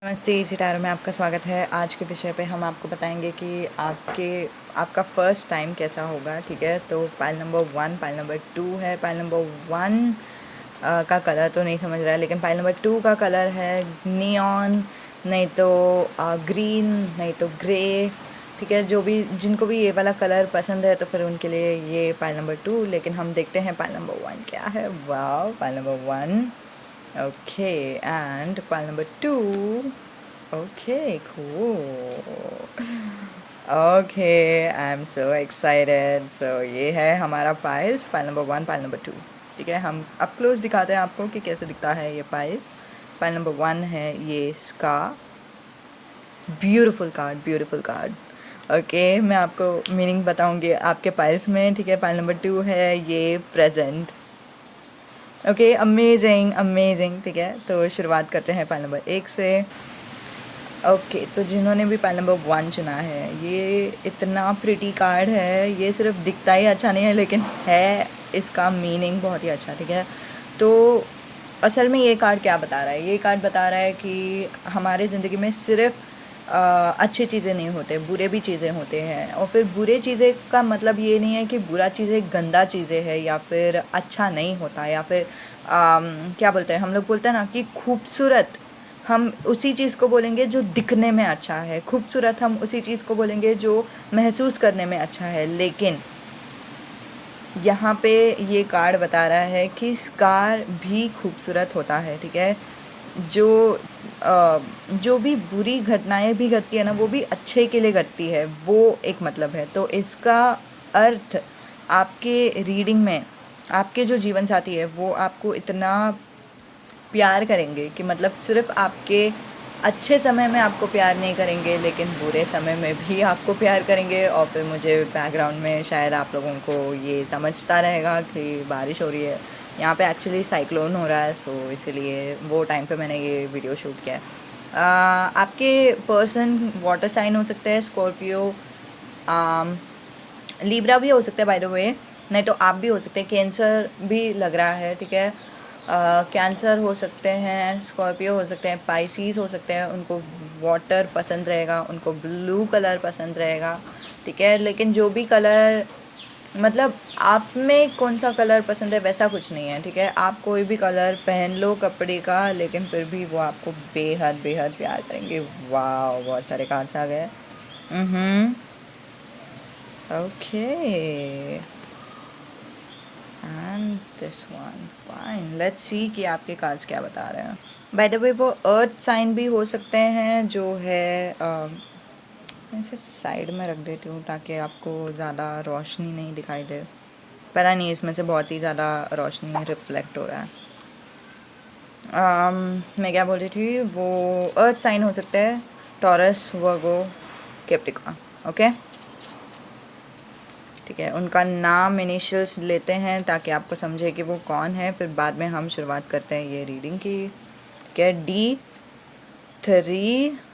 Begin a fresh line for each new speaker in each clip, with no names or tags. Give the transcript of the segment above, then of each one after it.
नमस्ते, सितारों में आपका स्वागत है। आज के विषय पे हम आपको बताएंगे कि आपका फर्स्ट टाइम कैसा होगा। ठीक है, तो पाइल नंबर 1, पाइल नंबर 2 है। पाइल नंबर 1 का कलर तो नहीं समझ रहा है, लेकिन पाइल नंबर 2 का कलर है नियॉन, नहीं तो ग्रीन, नहीं तो ग्रे। ठीक है, जो भी जिनको भी ये वाला कलर पसंद है तो फिर उनके लिए ये पाइल नंबर 2। लेकिन हम देखते हैं पाइल नंबर 1 क्या है। Wow, pile number 1। Okay, and pile number 2. Okay, cool. Okay, I'm so excited. So ये है हमारा piles, pile number 1, pile number 2। ठीक है, हम अप क्लोज दिखाते हैं आपको कि कैसे दिखता है ये पाइल। पाइल नंबर 1 है ये इसका beautiful card, beautiful card. Okay, मैं आपको मीनिंग बताऊंगी आपके पाइल्स में। ठीक है, पाइल नंबर 2 है ये प्रेजेंट। Okay, amazing amazing. ठीक है, तो शुरुआत करते हैं पाइल नंबर 1 से। ओके, तो जिन्होंने भी पाइल नंबर 1 चुना है, ये इतना प्रिटी कार्ड है। ये सिर्फ दिखता ही अच्छा नहीं है, लेकिन है इसका मीनिंग बहुत ही अच्छा। ठीक है, तो असल में ये कार्ड क्या बता रहा है? ये कार्ड बता रहा है कि हमारे ज़िंदगी में सिर्फ अच्छी चीज़ें नहीं होते, बुरे भी चीज़ें होते हैं। और फिर बुरे चीज़ें का मतलब ये नहीं है कि बुरा चीज़ें गंदा चीज़ें है या फिर अच्छा नहीं होता, या फिर क्या बोलते हैं हम लोग, बोलते हैं ना कि खूबसूरत हम उसी चीज़ को बोलेंगे जो दिखने में अच्छा है, खूबसूरत हम उसी चीज़ को बोलेंगे जो महसूस करने में अच्छा है। लेकिन यहाँ पे ये कार्ड बता रहा है कि स्कार भी खूबसूरत होता है। ठीक है, जो जो भी बुरी घटनाएं भी घटती है ना, वो भी अच्छे के लिए घटती है, वो एक मतलब है। तो इसका अर्थ आपके रीडिंग में आपके जो जीवन साथी है वो आपको इतना प्यार करेंगे कि मतलब सिर्फ आपके अच्छे समय में आपको प्यार नहीं करेंगे, लेकिन बुरे समय में भी आपको प्यार करेंगे। और फिर मुझे बैकग्राउंड में शायद आप लोगों को ये समझता रहेगा कि बारिश हो रही है। यहाँ पे एक्चुअली साइक्लोन हो रहा है, सो इसीलिए वो टाइम पे मैंने ये वीडियो शूट किया है। आपके पर्सन वाटर साइन हो सकते हैं, स्कॉर्पियो, लिब्रा भी हो सकता है बाय द वे, नहीं तो आप भी हो सकते हैं। कैंसर भी लग रहा है। ठीक है, कैंसर हो सकते हैं, स्कॉर्पियो हो सकते हैं, पाइसीस हो सकते हैं। उनको वाटर पसंद रहेगा, उनको ब्लू कलर पसंद रहेगा। ठीक है, लेकिन जो भी कलर, मतलब आप में कौन सा कलर पसंद है वैसा कुछ नहीं है। ठीक है, आप कोई भी कलर पहन लो कपड़े का, लेकिन फिर भी वो आपको बेहद बेहद प्यार करेंगे। वाह, बहुत सारे कार्ड्स आ गए। Okay, and this one fine. Let's see कि आपके कार्ड्स क्या बता रहे हैं। बाय द वे, वो अर्थ साइन भी हो सकते हैं, जो है मैं इसे साइड में रख देती हूँ ताकि आपको ज़्यादा रोशनी नहीं दिखाई दे। पता नहीं, इसमें से बहुत ही ज़्यादा रोशनी रिफ्लेक्ट हो रहा है। मैं क्या बोल रही थी, वो अर्थ साइन हो सकते हैं, टॉरस, वर्गो, कैप्रिकॉर्न। ओके, ठीक है, उनका नाम इनिशियल्स लेते हैं ताकि आपको समझे कि वो कौन है। फिर बाद में हम शुरुआत करते हैं ये रीडिंग की। क्या D3,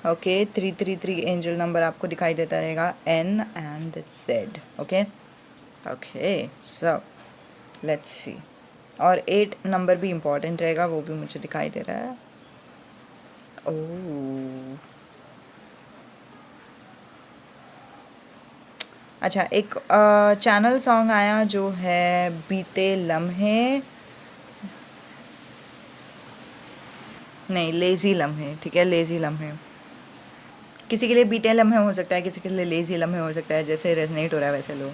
ओके, 333 एंजल नंबर आपको दिखाई देता रहेगा, N and Z। Okay okay, so let's see. और 8 नंबर भी इम्पॉर्टेंट रहेगा, वो भी मुझे दिखाई दे रहा है। ओह, अच्छा, एक चैनल सॉन्ग आया जो है बीते लम्हे, नहीं, लेज़ी लम्हे। ठीक है, लेज़ी लम्हे। किसी के लिए बीते लम्हे हो सकता है, किसी के लिए लेज़ी लम्हे हो सकता है, जैसे रेजनेट हो रहा है वैसे लो।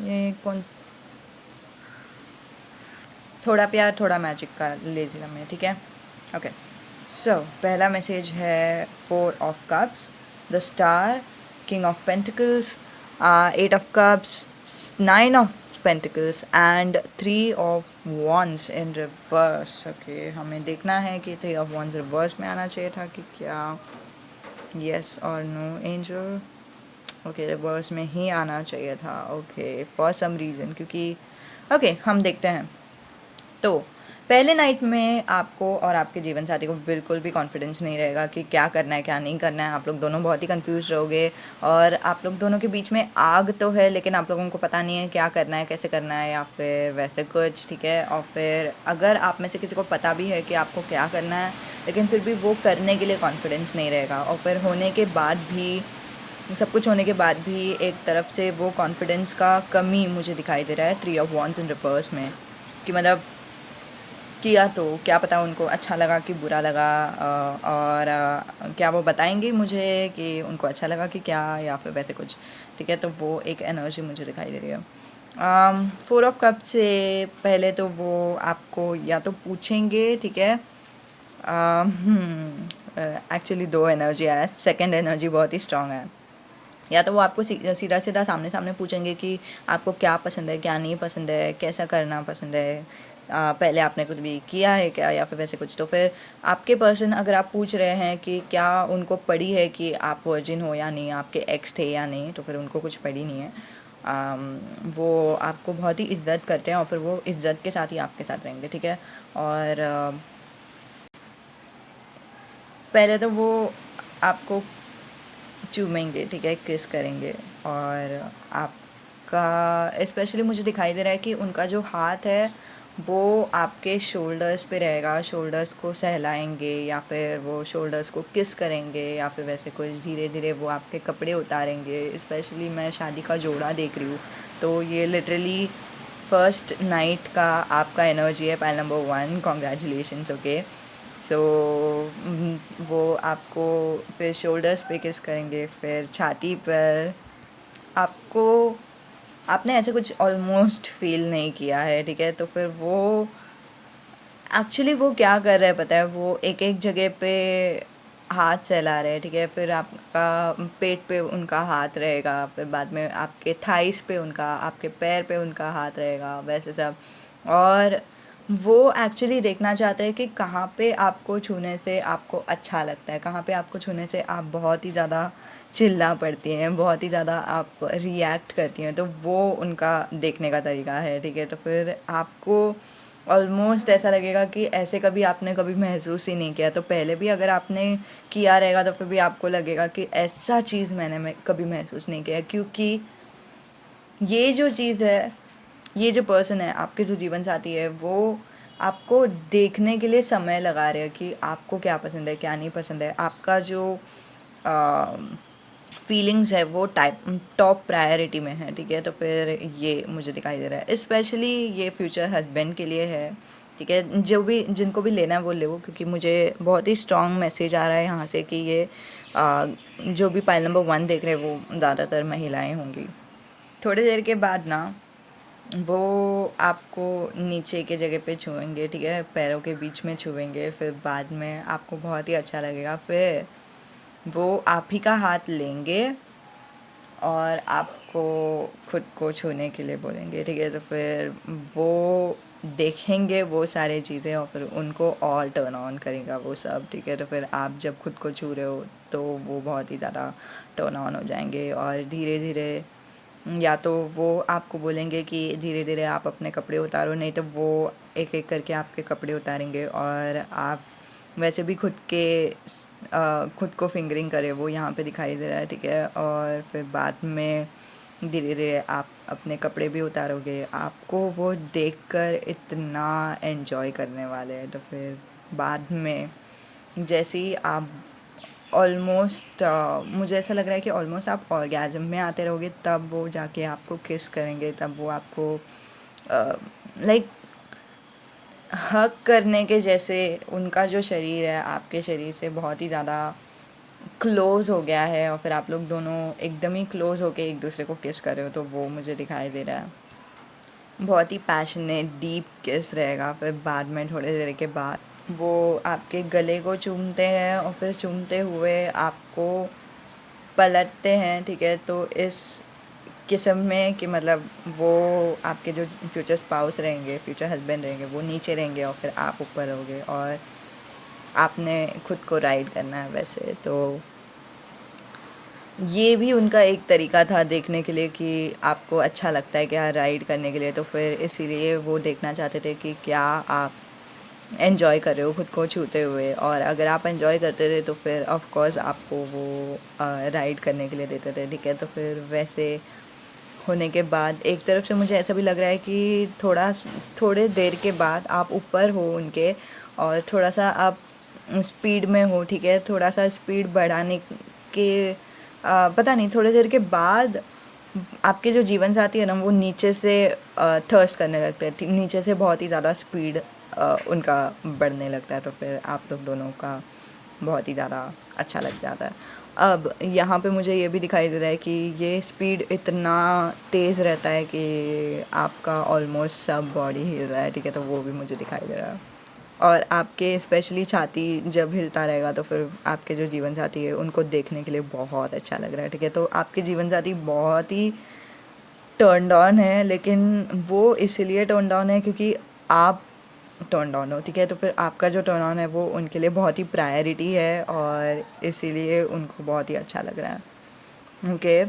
ये कौन, थोड़ा प्यार थोड़ा मैजिक का लेज़ी लम्हे। ठीक है, ओके। सो पहला मैसेज है 4 of cups, the star, king of pentacles, 8 of cups, 9 of pentacles and 3 of wands in reverse. Okay, हमें देखना है कि 3 ऑफ वॉन्ड्स रिवर्स में आना चाहिए था कि क्या, यस और नो एंजल। ओके, रिवर्स में ही आना चाहिए था। ओके, फॉर सम रीज़न, क्योंकि ओके हम देखते हैं। तो पहले नाइट में आपको और आपके जीवन साथी को बिल्कुल भी कॉन्फिडेंस नहीं रहेगा कि क्या करना है क्या नहीं करना है। आप लोग दोनों बहुत ही कंफ्यूज रहोगे और आप लोग दोनों के बीच में आग तो है, लेकिन आप लोगों को पता नहीं है क्या करना है, कैसे करना है, या फिर वैसे कुछ, ठीक है। और फिर अगर आप में से किसी को पता भी है कि आपको क्या करना है, लेकिन फिर भी वो करने के लिए कॉन्फिडेंस नहीं रहेगा, और फिर होने के बाद भी, सब कुछ होने के बाद भी एक तरफ से वो कॉन्फिडेंस का कमी मुझे दिखाई दे रहा है 3 ऑफ वॉन्ड्स इन रिवर्स में। कि मतलब किया तो क्या पता उनको अच्छा लगा कि बुरा लगा, और क्या वो बताएंगे मुझे कि उनको अच्छा लगा कि क्या, या फिर वैसे कुछ, ठीक है। तो वो एक एनर्जी मुझे दिखाई दे रही है। 4 ऑफ कप से पहले तो वो आपको या तो पूछेंगे, ठीक है। एक्चुअली दो एनर्जी है, सेकंड एनर्जी बहुत ही स्ट्रांग है। या तो वो आपको सीधा सीधा सामने सामने पूछेंगे कि आपको क्या पसंद है, क्या नहीं पसंद है, कैसा करना पसंद है, पहले आपने कुछ भी किया है क्या, या फिर वैसे कुछ। तो फिर आपके पर्सन, अगर आप पूछ रहे हैं कि क्या उनको पड़ी है कि आप वर्जिन हो या नहीं, आपके एक्स थे या नहीं, तो फिर उनको कुछ पड़ी नहीं है। वो आपको बहुत ही इज्जत करते हैं और फिर वो इज्जत के साथ ही आपके साथ रहेंगे, ठीक है। और पहले तो वो आपको चूमेंगे, ठीक है, किस करेंगे, और आपका स्पेशली मुझे दिखाई दे रहा है कि उनका जो हाथ है वो आपके शोल्डर्स पे रहेगा, शोल्डर्स को सहलाएंगे, या फिर वो शोल्डर्स को किस करेंगे, या फिर वैसे कुछ धीरे धीरे वो आपके कपड़े उतारेंगे। स्पेशली मैं शादी का जोड़ा देख रही हूँ, तो ये लिटरली फर्स्ट नाइट का आपका एनर्जी है, पाइल नंबर 1, कॉन्ग्रेचुलेशंस, ओके। सो वो आपको फिर शोल्डर्स पे किस करेंगे, फिर छाती पर। आपको, आपने ऐसे कुछ ऑलमोस्ट फील नहीं किया है, ठीक है। तो फिर वो एक्चुअली वो क्या कर रहे हैं पता है, वो एक एक जगह पे हाथ सहला रहे हैं, ठीक है। फिर आपका पेट पे उनका हाथ रहेगा, फिर बाद में आपके थाइस पे उनका, आपके पैर पे उनका हाथ रहेगा, वैसे सब। और वो एक्चुअली देखना चाहते हैं कि कहाँ पे आपको छूने से आपको अच्छा लगता है, कहाँ पे आपको छूने से आप बहुत ही ज़्यादा चिल्ला पड़ती हैं, बहुत ही ज़्यादा आप रिएक्ट करती हैं। तो वो उनका देखने का तरीका है, ठीक है। तो फिर आपको ऑलमोस्ट ऐसा लगेगा कि ऐसे कभी आपने कभी महसूस ही नहीं किया। तो पहले भी अगर आपने किया रहेगा तो फिर भी आपको लगेगा कि ऐसा चीज़ मैंने कभी महसूस नहीं किया, क्योंकि ये जो चीज़ है, ये जो पर्सन है, आपके जो जीवन साथी है, वो आपको देखने के लिए समय लगा रहे हैं कि आपको क्या पसंद है, क्या नहीं पसंद है। आपका जो फीलिंग्स है वो टॉप प्रायोरिटी में है, ठीक है। तो फिर ये मुझे दिखाई दे रहा है, स्पेशली ये फ्यूचर हस्बैंड के लिए है, ठीक है। जो भी, जिनको भी लेना है वो ले, क्योंकि मुझे बहुत ही स्ट्रॉन्ग मैसेज आ रहा है यहाँ से कि ये जो भी पाइल नंबर 1 देख रहे हैं वो ज़्यादातर महिलाएं होंगी। थोड़ी देर के बाद ना वो आपको नीचे के जगह पे छुएंगे, ठीक है, पैरों के बीच में छुएंगे। फिर बाद में आपको बहुत ही अच्छा लगेगा, फिर वो आप ही का हाथ लेंगे और आपको खुद को छूने के लिए बोलेंगे, ठीक है। तो फिर वो देखेंगे वो सारी चीज़ें और फिर उनको और टर्न ऑन करेगा वो सब, ठीक है। तो फिर आप जब खुद को छू रहे हो तो वो बहुत ही ज़्यादा टर्न ऑन हो जाएंगे, और धीरे धीरे, या तो वो आपको बोलेंगे कि धीरे धीरे आप अपने कपड़े उतारो, नहीं तो वो एक एक करके आपके कपड़े उतारेंगे, और आप वैसे भी खुद को फिंगरिंग करे, वो यहाँ पे दिखाई दे रहा है, ठीक है। और फिर बाद में धीरे धीरे आप अपने कपड़े भी उतारोगे, आपको वो देखकर इतना एन्जॉय करने वाले हैं। तो फिर बाद में जैसे ही आप ऑलमोस्ट, मुझे ऐसा लग रहा है कि ऑलमोस्ट आप ऑर्गेज़म में आते रहोगे, तब वो जाके आपको किस करेंगे, तब वो आपको लाइक हग करने के जैसे, उनका जो शरीर है आपके शरीर से बहुत ही ज़्यादा क्लोज़ हो गया है, और फिर आप लोग दोनों एकदम ही क्लोज़ होके एक दूसरे को किस कर रहे हो। तो वो मुझे दिखाई दे रहा है, बहुत ही पैशनेट डीप किस रहेगा। फिर बाद में थोड़ी देर के बाद वो आपके गले को चूमते हैं, और फिर चूमते हुए आपको पलटते हैं, ठीक है। तो इस किस्म में कि मतलब वो आपके जो फ्यूचर स्पाउस रहेंगे, फ्यूचर हस्बैंड रहेंगे, वो नीचे रहेंगे और फिर आप ऊपर रहोगे, और आपने खुद को राइड करना है वैसे। तो ये भी उनका एक तरीका था देखने के लिए कि आपको अच्छा लगता है क्या राइड करने के लिए। तो फिर इसीलिए वो देखना चाहते थे कि क्या आप एन्जॉय कर रहे हो खुद को छूते हुए, और अगर आप एन्जॉय करते थे तो फिर ऑफ कोर्स आपको वो राइड करने के लिए देते थे, ठीक है। तो फिर वैसे होने के बाद एक तरफ से मुझे ऐसा भी लग रहा है कि थोड़े देर के बाद आप ऊपर हो उनके, और थोड़ा सा आप स्पीड में हो, ठीक है। थोड़ा सा स्पीड बढ़ाने के पता नहीं, थोड़ी देर के बाद आपके जो जीवन साथी है ना, वो नीचे से थर्स्ट करने लगते हैं, नीचे से बहुत ही ज़्यादा स्पीड उनका बढ़ने लगता है। तो फिर आप लोग दोनों का बहुत ही ज़्यादा अच्छा लग जाता है। अब यहाँ पे मुझे ये भी दिखाई दे रहा है कि ये स्पीड इतना तेज़ रहता है कि आपका ऑलमोस्ट सब बॉडी हिल रहा है, ठीक है। तो वो भी मुझे दिखाई दे रहा है, और आपके स्पेशली छाती जब हिलता रहेगा तो फिर आपके जो जीवन साथी है उनको देखने के लिए बहुत अच्छा लग रहा है, ठीक है। तो आपके जीवन साथी बहुत ही टर्न ऑन है, लेकिन वो इसीलिए टर्न ऑन है क्योंकि आप टर्न ऑन हो, ठीक है। तो फिर आपका जो टर्न ऑन है वो उनके लिए बहुत ही प्रायोरिटी है, और इसीलिए उनको बहुत ही अच्छा लग रहा है। ओके,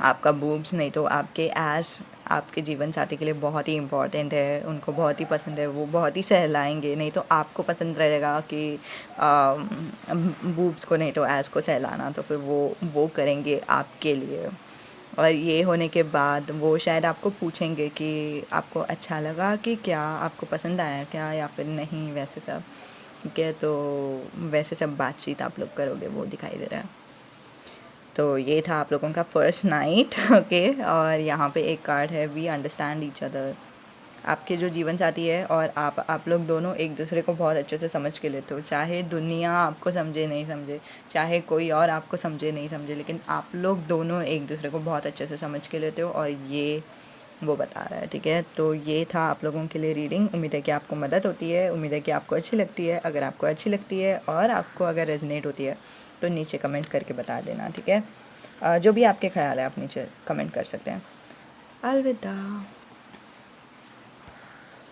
आपका बूब्स नहीं तो आपके एस आपके जीवन साथी के लिए बहुत ही इम्पॉर्टेंट है, उनको बहुत ही पसंद है, वो बहुत ही सहलाएंगे। नहीं तो आपको पसंद रहेगा कि बूब्स को नहीं तो एस को सहलाना, तो फिर वो करेंगे आपके लिए। और ये होने के बाद वो शायद आपको पूछेंगे कि आपको अच्छा लगा, कि क्या आपको पसंद आया क्या, या फिर नहीं, वैसे सब, ठीक है। तो वैसे सब बातचीत आप लोग करोगे, वो दिखाई दे रहा है। तो ये था आप लोगों का फर्स्ट नाइट, ओके। और यहाँ पे एक कार्ड है, वी अंडरस्टैंड ईच अदर। आपके जो जीवन साथी है और आप लोग दोनों एक दूसरे को बहुत अच्छे से समझ के लेते हो, चाहे दुनिया आपको समझे नहीं समझे, चाहे कोई और आपको समझे नहीं समझे, लेकिन आप लोग दोनों एक दूसरे को बहुत अच्छे से समझ के लेते हो, और ये वो बता रहा है, ठीक है। तो ये था आप लोगों के लिए रीडिंग। उम्मीद है कि आपको मदद होती है, उम्मीद है कि आपको अच्छी लगती है। अगर आपको अच्छी लगती है और आपको अगर रेजनेट होती है तो नीचे कमेंट करके बता देना, ठीक है। जो भी आपके ख्याल है आप नीचे कमेंट कर सकते हैं। अलविदा।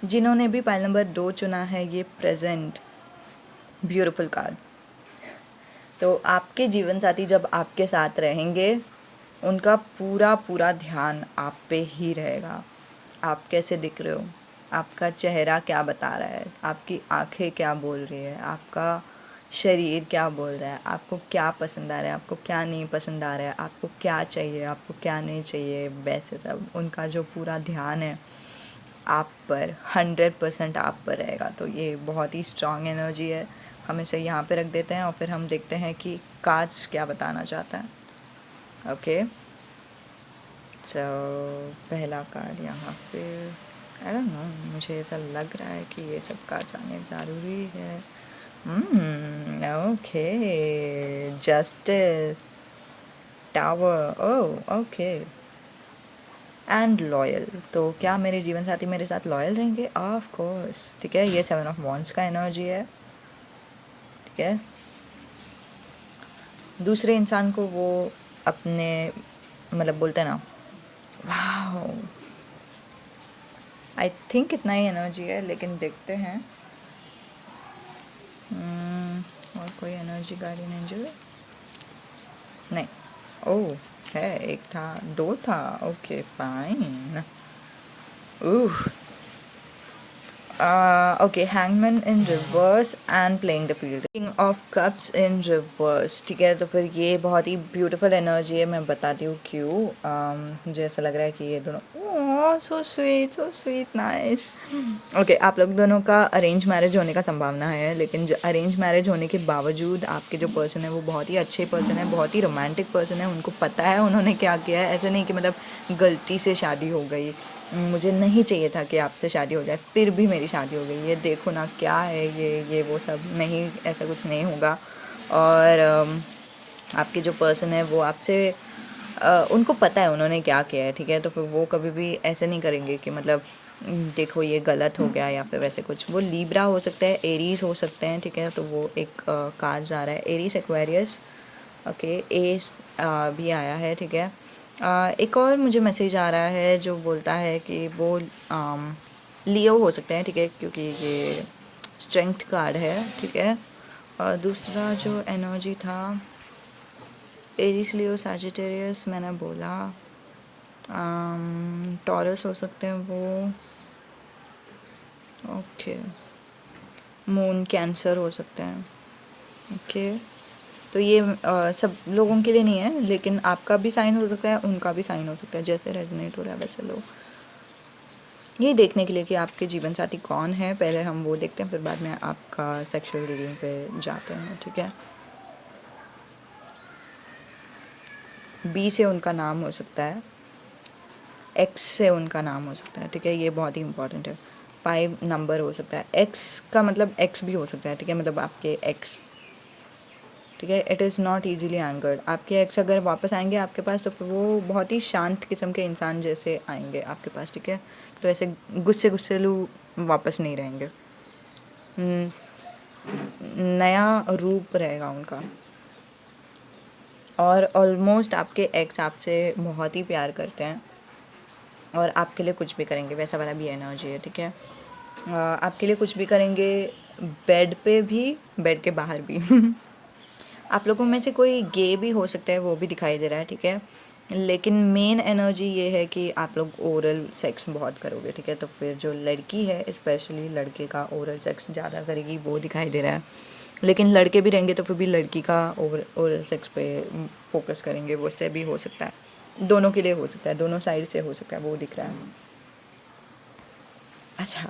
जिन्होंने भी पाइल नंबर 2 चुना है, ये प्रेजेंट ब्यूटीफुल कार्ड। तो आपके जीवन साथी जब आपके साथ रहेंगे, उनका पूरा पूरा ध्यान आप पे ही रहेगा। आप कैसे दिख रहे हो, आपका चेहरा क्या बता रहा है, आपकी आंखें क्या बोल रही है, आपका शरीर क्या बोल रहा है, आपको क्या पसंद आ रहा है, आपको क्या नहीं पसंद आ रहा है, आपको क्या चाहिए, आपको क्या नहीं चाहिए, वैसे सब उनका जो पूरा ध्यान है आप पर 100% आप पर रहेगा। तो ये बहुत ही स्ट्रॉन्ग एनर्जी है। हम इसे यहाँ पे रख देते हैं और फिर हम देखते हैं कि कांच क्या बताना चाहता है। ओके, सो पहला कार्ड यहाँ पे, आई डोंट नो, मुझे ऐसा लग रहा है कि ये सब कार्ड्स आने ज़रूरी है। Okay, justice, tower, oh okay, and loyal. तो क्या मेरे जीवन साथी मेरे साथ लॉयल रहेंगे? ऑफ कोर्स, ठीक है। ये 7 ऑफ वॉन्ड्स का एनर्जी है, ठीक है। दूसरे इंसान को वो अपने मतलब बोलते हैं ना, वाह, आई थिंक इतना ही एनर्जी है, लेकिन देखते हैं। और कोई एनर्जी गार्डियन एंजल नहीं? ओह, है, एक था, दो था, okay fine. Oh, okay, hangman in reverse and playing the field, king of cups in reverse, ठीक है। तो फिर ये बहुत ही ब्यूटीफुल एनर्जी है, मैं बताती हूँ क्यों। मुझे ऐसा लग रहा है कि ये दोनों, सो स्वीट, नाइस। ओके, आप लोग दोनों का अरेंज मैरिज होने का संभावना है, लेकिन जो अरेंज मैरिज होने के बावजूद आपके जो पर्सन है वो बहुत ही अच्छे पर्सन है, बहुत ही रोमांटिक पर्सन है। उनको पता है उन्होंने क्या किया है, ऐसा नहीं कि मतलब गलती से शादी हो गई, मुझे नहीं चाहिए था कि आपसे शादी हो जाए फिर भी मेरी शादी हो गई, ये देखो ना क्या है ये वो सब नहीं, ऐसा कुछ नहीं होगा। और आपके जो पर्सन है वो आपसे उनको पता है उन्होंने क्या किया है, ठीक है। तो फिर वो कभी भी ऐसे नहीं करेंगे कि मतलब देखो ये गलत हो गया या फिर वैसे कुछ। वो लीब्रा हो सकता है, एरीज हो सकते हैं, ठीक है। तो वो एक कार्ड आ रहा है, एरीज, एक्वेरियस, ओके, एस भी आया है, ठीक है। एक और मुझे मैसेज आ रहा है जो बोलता है कि वो लियो हो सकते हैं, ठीक है, क्योंकि ये स्ट्रेंथ कार्ड है, ठीक है। और दूसरा जो एनर्जी था, एरिस, लियो, सैजिटेरियस मैंने बोला, टॉरस हो सकते हैं वो, ओके। मून कैंसर हो सकता है। ओके, तो ये सब लोगों के लिए नहीं है, लेकिन आपका भी साइन हो सकता है, उनका भी साइन हो सकता है, जैसे रेजोनेट हो रहा है वैसे लो। ये देखने के लिए कि आपके जीवन साथी कौन है, पहले हम वो देखते हैं, फिर बाद में आपका सेक्सुअल रीडिंग पे जाते हैं, ठीक है। बी से उनका नाम हो सकता है, एक्स से उनका नाम हो सकता है, ठीक है, ये बहुत ही इंपॉर्टेंट है। 5 नंबर हो सकता है, एक्स का मतलब एक्स भी हो सकता है, ठीक है, मतलब आपके एक्स, ठीक है। It is not easily angered. आपके एक्स अगर वापस आएंगे आपके पास तो फिर वो बहुत ही शांत किस्म के इंसान जैसे आएंगे आपके पास, ठीक है। तो ऐसे गुस्से गुस्सेलू वापस नहीं रहेंगे। नया रूप रहेगा उनका, और ऑलमोस्ट आपके एक्स आपसे बहुत ही प्यार करते हैं और आपके लिए कुछ भी करेंगे, वैसा वाला भी एनर्जी है, ठीक है। आपके लिए कुछ भी करेंगे, बेड पे भी, बेड के बाहर भी आप लोगों में से कोई गे भी हो सकता है, वो भी दिखाई दे रहा है, ठीक है। लेकिन मेन एनर्जी ये है कि आप लोग ओरल सेक्स बहुत करोगे, ठीक है। तो फिर जो लड़की है, स्पेशली लड़के का ओरल सेक्स ज़्यादा करेगी, वो दिखाई दे रहा है। लेकिन लड़के भी रहेंगे तो फिर भी लड़की का ओरल सेक्स पे फोकस करेंगे, वो उससे भी हो सकता है, दोनों के लिए हो सकता है, दोनों साइड से हो सकता है, वो दिख रहा है। अच्छा,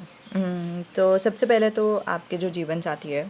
तो सबसे पहले तो आपके जो जीवन साथी है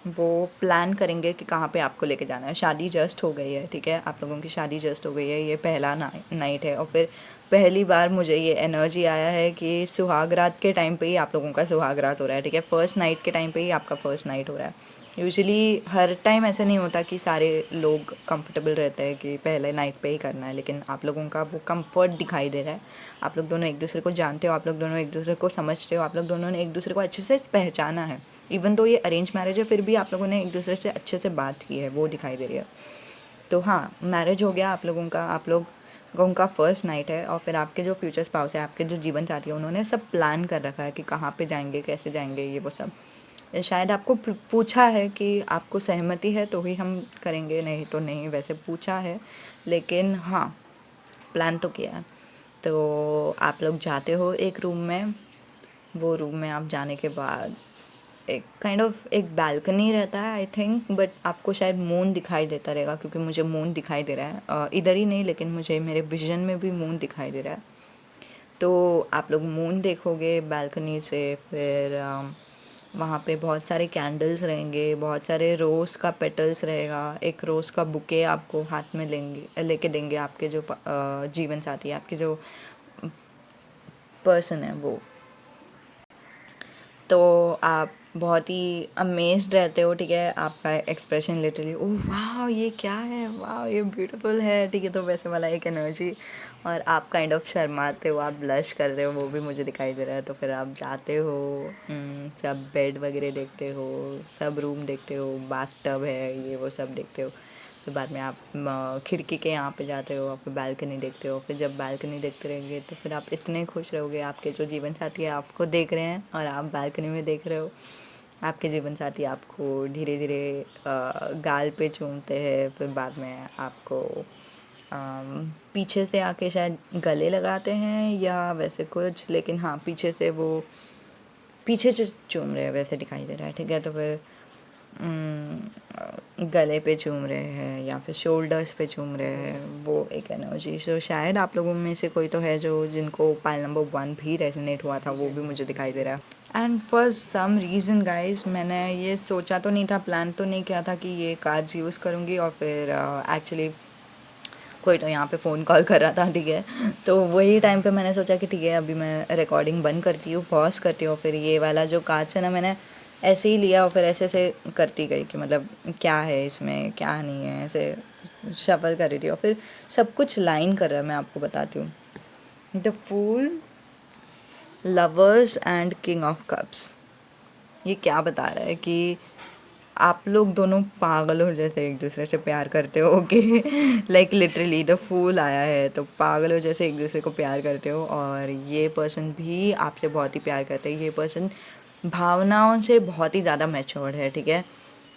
वो प्लान करेंगे कि कहाँ पे आपको लेके जाना है। शादी जस्ट हो गई है, ठीक है, आप लोगों की शादी जस्ट हो गई है, ये पहला नाइट है, और फिर पहली बार मुझे ये एनर्जी आया है कि सुहाग रात के टाइम पे ही आप लोगों का सुहाग रात हो रहा है, ठीक है। फर्स्ट नाइट के टाइम पे ही आपका फर्स्ट नाइट हो रहा है। यूजुअली हर टाइम ऐसा नहीं होता कि सारे लोग कंफर्टेबल रहते हैं कि पहले नाइट पे ही करना है, लेकिन आप लोगों का वो कंफर्ट दिखाई दे रहा है। आप लोग दोनों एक दूसरे को जानते हो, आप लोग दोनों एक दूसरे को समझते हो, आप लोग दोनों ने एक दूसरे को अच्छे से पहचाना है। इवन तो ये अरेंज मैरिज है, फिर भी आप लोगों ने एक दूसरे से अच्छे से बात की है, वो दिखाई दे रही है। तो हाँ, मैरिज हो गया आप लोगों का, आप लोग उनका फर्स्ट नाइट है, और फिर आपके जो फ्यूचर स्पाउस है, आपके जो जीवन साथी है, उन्होंने सब प्लान कर रखा है कि कहाँ पे जाएंगे, कैसे जाएंगे, ये वो सब। शायद आपको पूछा है कि आपको सहमति है तो ही हम करेंगे, नहीं तो नहीं, वैसे पूछा है, लेकिन हाँ प्लान तो किया है। तो आप लोग जाते हो एक रूम में, वो रूम में आप जाने के बाद एक काइंड ऑफ एक बालकनी रहता है आई थिंक, बट आपको शायद मून दिखाई देता रहेगा, क्योंकि मुझे मून दिखाई दे रहा है, इधर ही नहीं लेकिन मुझे मेरे विजन में भी मून दिखाई दे रहा है। तो आप लोग मून देखोगे बालकनी से, फिर वहाँ पे बहुत सारे कैंडल्स रहेंगे, बहुत सारे रोज़ का पेटल्स रहेगा, एक रोज़ का बुके आपको हाथ में लेके देंगे आपके जो जीवन साथी है, आपके जो पर्सन है वो। तो आप बहुत ही अमेज्ड रहते हो, ठीक है, आपका एक्सप्रेशन लिटरली ओह वाह ये क्या है, वाह ये ब्यूटीफुल है, ठीक है, तो वैसे वाला एक एनर्जी। और आप काइंड ऑफ शर्माते हो, आप ब्लश कर रहे हो, वो भी मुझे दिखाई दे रहा है। तो फिर आप जाते हो, सब बेड वगैरह देखते हो, सब रूम देखते हो, बाथ टब है, ये वो सब देखते हो। फिर बाद में आप खिड़की के यहाँ पे जाते हो, आप बालकनी देखते हो। फिर जब बालकनी देखते रहेंगे तो फिर आप इतने खुश रहोगे, आपके जो जीवन साथी है आपको देख रहे हैं और आप बालकनी में देख रहे हो। आपके जीवन साथी आपको धीरे धीरे गाल पे चूमते हैं, फिर बाद में आपको पीछे से आके शायद गले लगाते हैं या वैसे कुछ, लेकिन हाँ पीछे से वो पीछे से चूम रहे हैं वैसे दिखाई दे रहा है, ठीक है। तो फिर गले पे चूम रहे हैं या फिर शोल्डर्स पे चूम रहे हैं, वो एक एनर्जी। सो शायद आप लोगों में से कोई तो है जो जिनको पाइल नंबर 1 भी रेजोनेट हुआ था, वो भी मुझे दिखाई दे रहा है। And for some reason guys मैंने ये सोचा तो नहीं था, प्लान तो नहीं किया था कि ये कार्ड्स यूज़ करूँगी, और फिर एक्चुअली कोई तो यहाँ पे फ़ोन कॉल कर रहा था, ठीक है। तो वही टाइम पे मैंने सोचा कि ठीक है अभी मैं रिकॉर्डिंग बंद करती हूँ, पॉज करती हूँ, फिर ये वाला जो कार्ड्स है ना मैंने ऐसे ही लिया और फिर ऐसे ऐसे करती गई कि मतलब क्या है इसमें क्या नहीं है, ऐसे शफल कर रही थी और फिर सब कुछ लाइन कर रहा है। मैं आपको बताती हूँ, the fool, lovers and king of cups. ये क्या बता रहा है कि आप लोग दोनों पागल हो जैसे एक दूसरे से प्यार करते हो, okay. Like literally the fool आया है, तो पागल हो जैसे एक दूसरे को प्यार करते हो, और ये पर्सन भी आपसे बहुत ही प्यार करते हैं। ये पर्सन भावनाओं से बहुत ही ज़्यादा मैच्योर्ड है, ठीक है,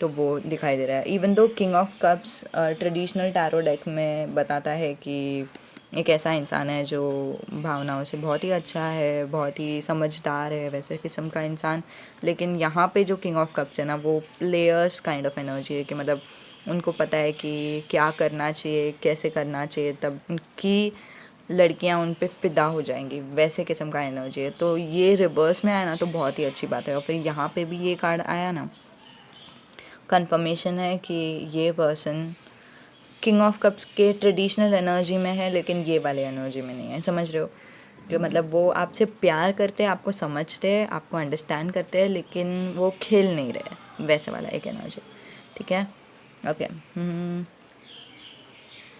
तो वो दिखाई दे रहा है। Even though king of cups traditional tarot deck में बताता है कि एक ऐसा इंसान है जो भावनाओं से बहुत ही अच्छा है, बहुत ही समझदार है, वैसे किस्म का इंसान। लेकिन यहाँ पे जो किंग ऑफ कप्स है ना, वो प्लेयर्स काइंड ऑफ एनर्जी है कि मतलब उनको पता है कि क्या करना चाहिए, कैसे करना चाहिए, तब उनकी लड़कियां उन पे फ़िदा हो जाएंगी, वैसे किस्म का एनर्जी है। तो ये रिवर्स में आया ना तो बहुत ही अच्छी बात है। और फिर यहाँ पे भी ये कार्ड आया ना, कंफर्मेशन है कि ये पर्सन किंग ऑफ कप्स के ट्रेडिशनल एनर्जी में है, लेकिन ये वाले एनर्जी में नहीं है, समझ रहे हो? जो मतलब वो आपसे प्यार करते हैं, आपको समझते हैं, आपको अंडरस्टैंड करते हैं, लेकिन वो खेल नहीं रहे, वैसे वाला एक एनर्जी। ठीक है, ओके।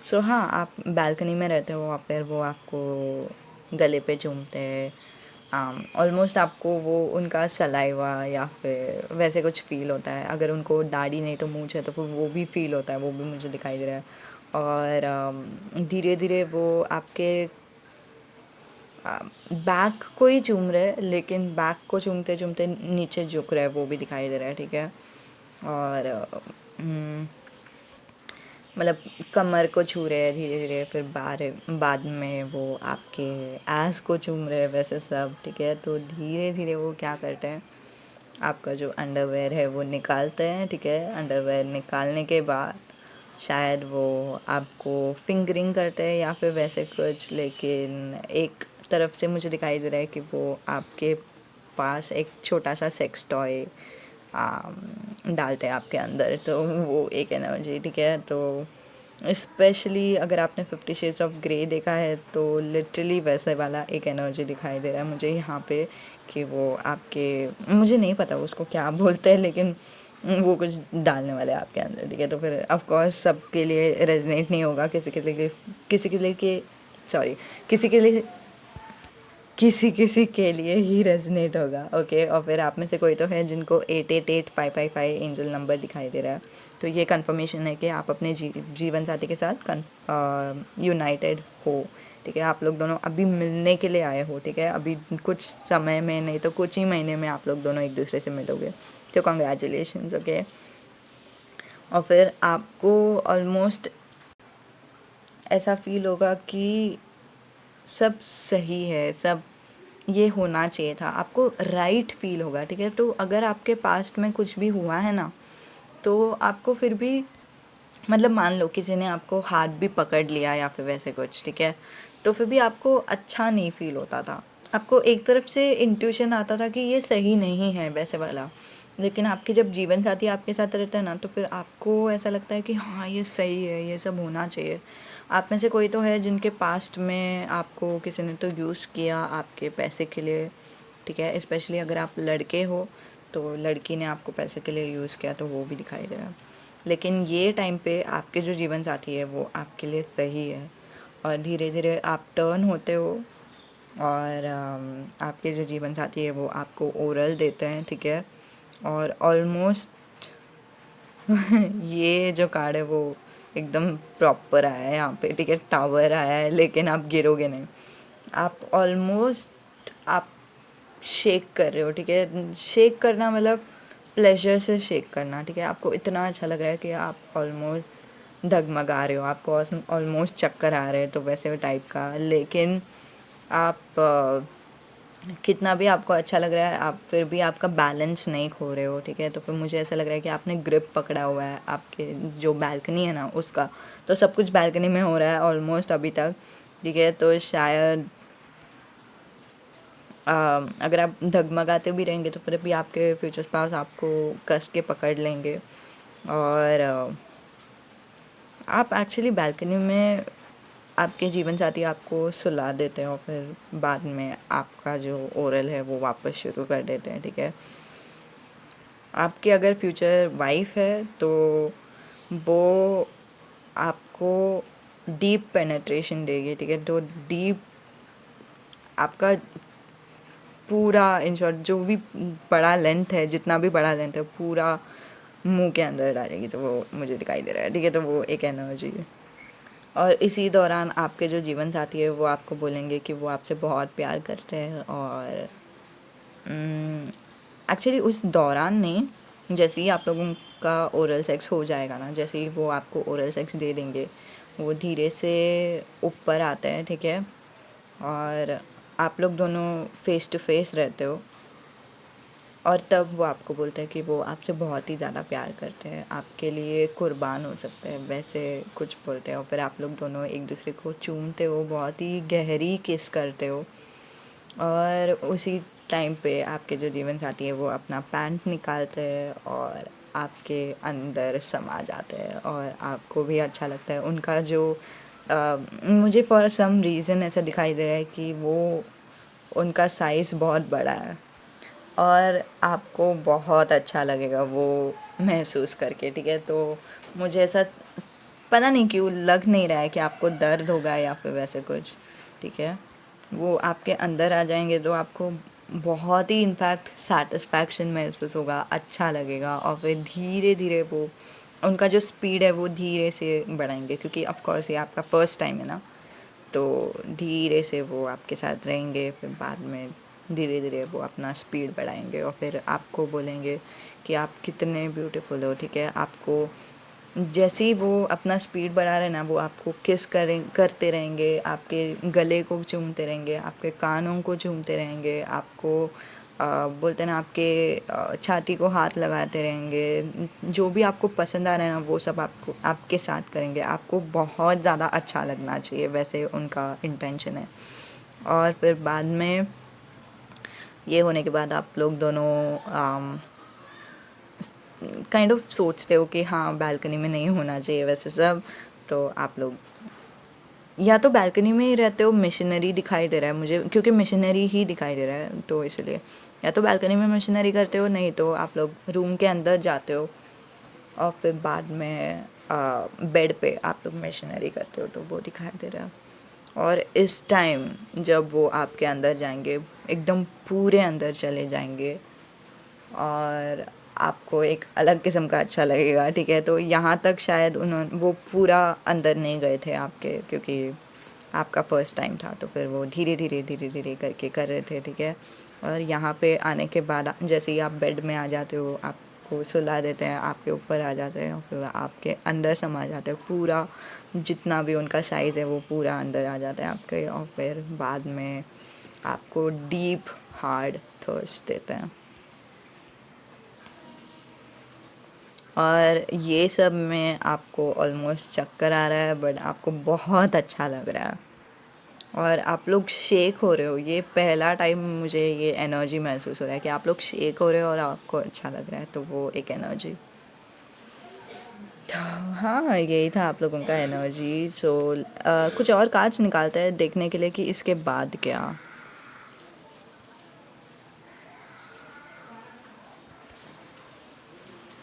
सो हाँ, आप बालकनी में रहते हो और फिर वो आपको गले पे चूमते हैं, ऑलमोस्ट आपको वो उनका सलाइवा या फिर वैसे कुछ फ़ील होता है। अगर उनको दाढ़ी नहीं तो मूंछ है तो फिर वो भी फ़ील होता है, वो भी मुझे दिखाई दे रहा है। और धीरे धीरे वो आपके बैक को ही चूम रहे हैं, लेकिन बैक को चूमते चूमते नीचे झुक रहा है, वो भी दिखाई दे रहा है। ठीक है, और मतलब कमर को छू रहे हैं धीरे धीरे, फिर बाद में वो आपके एस को चूम रहे हैं, वैसे सब। ठीक है, तो धीरे धीरे वो क्या करते हैं, आपका जो अंडरवेयर है वो निकालते हैं। ठीक है, अंडरवेयर निकालने के बाद शायद वो आपको फिंगरिंग करते हैं या फिर वैसे कुछ, लेकिन एक तरफ से मुझे दिखाई दे रहा है कि वो आपके पास एक छोटा सा सेक्स टॉय डालते हैं आपके अंदर, तो वो एक एनर्जी। ठीक है, तो स्पेशली अगर आपने 50 शेड्स ऑफ ग्रे देखा है तो लिटरली वैसे वाला एक एनर्जी दिखाई दे रहा है मुझे यहाँ पे, कि वो आपके, मुझे नहीं पता उसको क्या बोलते हैं, लेकिन वो कुछ डालने वाले हैं आपके अंदर। ठीक है, तो फिर ऑफ कोर्स सबके लिए रेजनेट नहीं होगा, किसी के लिए किसी के लिए कि सॉरी किसी के लिए किसी के लिए ही रेजनेट होगा। ओके, और फिर आप में से कोई तो है जिनको 888555 एंजल नंबर दिखाई दे रहा है, तो ये कंफर्मेशन है कि आप अपने जीवन साथी के साथ यूनाइटेड हो। ठीक है, आप लोग दोनों अभी मिलने के लिए आए हो। ठीक है, अभी कुछ समय में, नहीं तो कुछ ही महीने में आप लोग दोनों एक दूसरे से मिलोगे, तो कॉन्ग्रेचुलेशंस। ओके, और फिर आपको ऑलमोस्ट ऐसा फील होगा कि सब सही है, सब ये होना चाहिए था, आपको राइट फील होगा। ठीक है, तो अगर आपके पास्ट में कुछ भी हुआ है ना, तो आपको फिर भी मतलब मान लो किसी ने आपको हाथ भी पकड़ लिया या फिर वैसे कुछ, ठीक है, तो फिर भी आपको अच्छा नहीं फील होता था। आपको एक तरफ से इंट्यूशन आता था कि ये सही नहीं है वैसे वाला, लेकिन आपके जब जीवन साथी आपके साथ रहता है ना, तो फिर आपको ऐसा लगता है कि हाँ ये सही है, ये सब होना चाहिए। आप में से कोई तो है जिनके पास्ट में आपको किसी ने तो यूज़ किया आपके पैसे के लिए। ठीक है, स्पेशली अगर आप लड़के हो तो लड़की ने आपको पैसे के लिए यूज़ किया, तो वो भी दिखाई दे रहा है। लेकिन ये टाइम पे आपके जो जीवन साथी है वो आपके लिए सही है, और धीरे धीरे आप टर्न होते हो, और आपके जो जीवन साथी है वो आपको ओरल देते हैं। ठीक है, और ऑलमोस्ट ये जो कार्ड है वो एकदम प्रॉपर आया है यहाँ पे। ठीक है, टावर आया है, लेकिन आप गिरोगे नहीं, आप ऑलमोस्ट आप शेक कर रहे हो। ठीक है, शेक करना मतलब प्लेजर से शेक करना। ठीक है, आपको इतना अच्छा लग रहा है कि आप ऑलमोस्ट डगमगा रहे हो, आपको ऑलमोस्ट चक्कर आ रहे हैं, तो वैसे टाइप का। लेकिन आप कितना भी आपको अच्छा लग रहा है, आप फिर भी आपका बैलेंस नहीं खो रहे हो। ठीक है, तो फिर मुझे ऐसा लग रहा है कि आपने ग्रिप पकड़ा हुआ है आपके जो बालकनी है ना उसका, तो सब कुछ बालकनी में हो रहा है ऑलमोस्ट अभी तक। ठीक है, तो शायद अगर आप डगमगाते भी रहेंगे तो फिर भी आपके फ्यूचर स्पाउस आपको कस के पकड़ लेंगे, और आप एक्चुअली बालकनी में आपके जीवन साथी आपको सुला देते हैं, और फिर बाद में आपका जो ओरल है वो वापस शुरू कर देते हैं। ठीक है, आपकी अगर फ्यूचर वाइफ है तो वो आपको डीप पेनेट्रेशन देगी। ठीक है, तो डीप आपका पूरा, इन शॉर्ट जो भी बड़ा लेंथ है, जितना भी बड़ा लेंथ है, पूरा मुंह के अंदर डालेगी, तो वो मुझे दिखाई दे रहा है। ठीक है, तो वो एक एनर्जी है। और इसी दौरान आपके जो जीवन साथी है वो आपको बोलेंगे कि वो आपसे बहुत प्यार करते हैं, और एक्चुअली उस दौरान नहीं, जैसे ही आप लोगों का ओरल सेक्स हो जाएगा ना, जैसे ही वो आपको ओरल सेक्स दे देंगे, वो धीरे से ऊपर आते हैं, ठीक है। और आप लोग दोनों फेस टू फेस रहते हो, और तब वो आपको बोलते हैं कि वो आपसे बहुत ही ज़्यादा प्यार करते हैं, आपके लिए कुर्बान हो सकते हैं, वैसे कुछ बोलते हैं। और फिर आप लोग दोनों एक दूसरे को चूमते हो, बहुत ही गहरी किस करते हो। और उसी टाइम पे आपके जो जीवन साथी है वो अपना पैंट निकालते हैं और आपके अंदर समा जाते हैं, और आपको भी अच्छा लगता है उनका जो मुझे फॉर सम रीज़न ऐसा दिखाई दे रहा है कि वो उनका साइज़ बहुत बड़ा है, और आपको बहुत अच्छा लगेगा वो महसूस करके, ठीक है। तो मुझे ऐसा पता नहीं क्यों लग नहीं रहा है कि आपको दर्द होगा या फिर वैसे कुछ, ठीक है। वो आपके अंदर आ जाएंगे तो आपको बहुत ही इनफैक्ट सेटिस्फैक्शन महसूस होगा, अच्छा लगेगा। और फिर धीरे धीरे वो उनका जो स्पीड है वो धीरे से बढ़ाएंगे, क्योंकि ऑफ कोर्स ये आपका फर्स्ट टाइम है ना। तो धीरे से वो आपके साथ रहेंगे, फिर बाद में धीरे धीरे वो अपना स्पीड बढ़ाएंगे, और फिर आपको बोलेंगे कि आप कितने ब्यूटीफुल हो, ठीक है। आपको जैसे ही वो अपना स्पीड बढ़ा रहे हैं ना, वो आपको किस करते रहेंगे, आपके गले को चूमते रहेंगे, आपके कानों को चूमते रहेंगे, आपको बोलते हैं ना आपके छाती को हाथ लगाते रहेंगे, जो भी आपको पसंद आ रहा है ना वो सब आपको आपके साथ करेंगे। आपको बहुत ज़्यादा अच्छा लगना चाहिए, वैसे उनका इंटेंशन है। और फिर बाद में ये होने के बाद आप लोग दोनों काइंड ऑफ सोचते हो कि हाँ बालकनी में नहीं होना चाहिए वैसे सब। तो आप लोग या तो बालकनी में ही रहते हो, मिशनरी दिखाई दे रहा है मुझे, क्योंकि मिशनरी ही दिखाई दे रहा है तो इसलिए या तो बालकनी में मिशनरी करते हो, नहीं तो आप लोग रूम के अंदर जाते हो और फिर बाद में बेड पे आप लोग मिशनरी करते हो, तो वो दिखाई दे रहा है। और इस टाइम जब वो आपके अंदर जाएंगे, एकदम पूरे अंदर चले जाएंगे, और आपको एक अलग किस्म का अच्छा लगेगा, ठीक है। तो यहाँ तक शायद उन्होंने वो पूरा अंदर नहीं गए थे आपके, क्योंकि आपका फर्स्ट टाइम था, तो फिर वो धीरे धीरे धीरे धीरे करके कर रहे थे, ठीक है। और यहाँ पे आने के बाद जैसे ही आप बेड में आ जाते हो, आपको सुला देते हैं, आपके ऊपर आ जाते हैं, और फिर आपके अंदर समा जाते हैं, पूरा जितना भी उनका साइज़ है वो पूरा अंदर आ जाता है आपके। और फिर बाद में आपको डीप हार्ड थर्स्ट देते हैं। और ये सब में आपको ऑलमोस्ट चक्कर आ रहा है, बट आपको बहुत अच्छा लग रहा है और आप लोग शेक हो रहे हो। ये पहला टाइम मुझे ये एनर्जी महसूस हो रहा है कि आप लोग शेक हो रहे हो और आपको अच्छा लग रहा है, तो वो एक एनर्जी। तो हाँ, यही था आप लोगों का एनर्जी। सो कुछ और कार्ड्स निकालते हैं देखने के लिए कि इसके बाद क्या।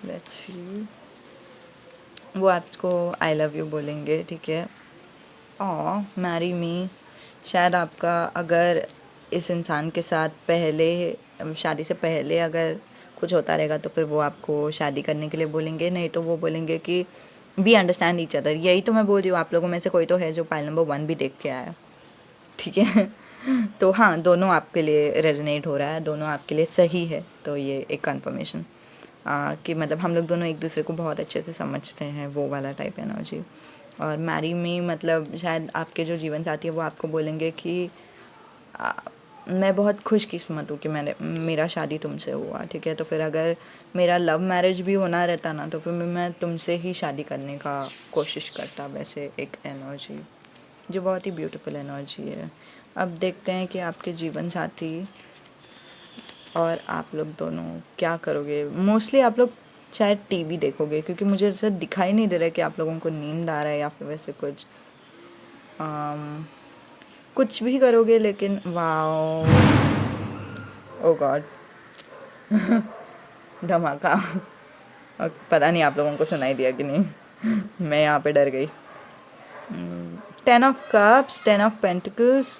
Let's see. वो आपको आई लव यू बोलेंगे, ठीक है। Marry me. शायद आपका अगर इस इंसान के साथ पहले शादी से पहले अगर कुछ होता रहेगा तो फिर वो आपको शादी करने के लिए बोलेंगे, नहीं तो वो बोलेंगे कि वी अंडरस्टैंड ईच अदर। यही तो मैं बोल रही हूँ, आप लोगों में से कोई तो है जो पाइल नंबर 1 भी देख के आया है, ठीक है। तो हाँ, दोनों आपके लिए रेजोनेट हो रहा है, दोनों आपके लिए सही है। तो ये एक कंफर्मेशन कि मतलब हम लोग दोनों एक दूसरे को बहुत अच्छे से समझते हैं, वो वाला टाइप एनर्जी। और मैरी मी मतलब शायद आपके जो जीवन साथी है वो आपको बोलेंगे कि मैं बहुत खुशकिस्मत हूँ कि मेरा शादी तुमसे हुआ, ठीक है। तो फिर अगर मेरा लव मैरिज भी होना रहता ना, तो फिर मैं तुमसे ही शादी करने का कोशिश करता, वैसे एक एनर्जी जो बहुत ही ब्यूटीफुल एनर्जी है। अब देखते हैं कि आपके जीवन साथी और आप लोग दोनों क्या करोगे। मोस्टली आप लोग शायद टीवी देखोगे, क्योंकि मुझे ऐसा दिखाई नहीं दे रहा है कि आप लोगों को नींद आ रहा है या फिर वैसे कुछ। कुछ भी करोगे, लेकिन वाओ, ओ गॉड, धमाका। और पता नहीं आप लोगों को सुनाई दिया कि नहीं, मैं यहाँ पे डर गई। 10 of Cups, 10 of Pentacles,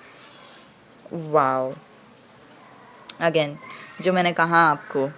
wow. Again जो मैंने कहा आपको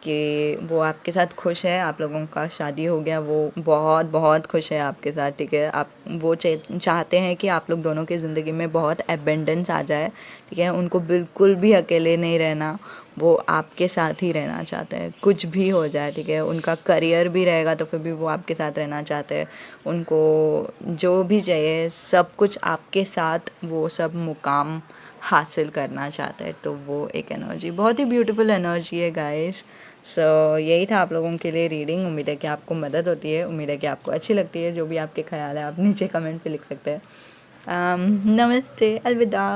कि वो आपके साथ खुश है, आप लोगों का शादी हो गया, वो बहुत बहुत खुश है आपके साथ, ठीक है। आप वो चाहते हैं कि आप लोग दोनों की ज़िंदगी में बहुत एबेंडेंस आ जाए, ठीक है। उनको बिल्कुल भी अकेले नहीं रहना, वो आपके साथ ही रहना चाहते हैं, कुछ भी हो जाए, ठीक है। उनका करियर भी रहेगा तो फिर भी वो आपके साथ रहना चाहते हैं। उनको जो भी चाहिए सब कुछ आपके साथ, वो सब मुकाम हासिल करना चाहते हैं। तो वो एक एनर्जी, बहुत ही ब्यूटीफुल एनर्जी है गाइस। सो यही था आप लोगों के लिए रीडिंग। उम्मीद है कि आपको मदद होती है, उम्मीद है कि आपको अच्छी लगती है। जो भी आपके ख्याल है आप नीचे कमेंट पे लिख सकते हैं। नमस्ते, अलविदा।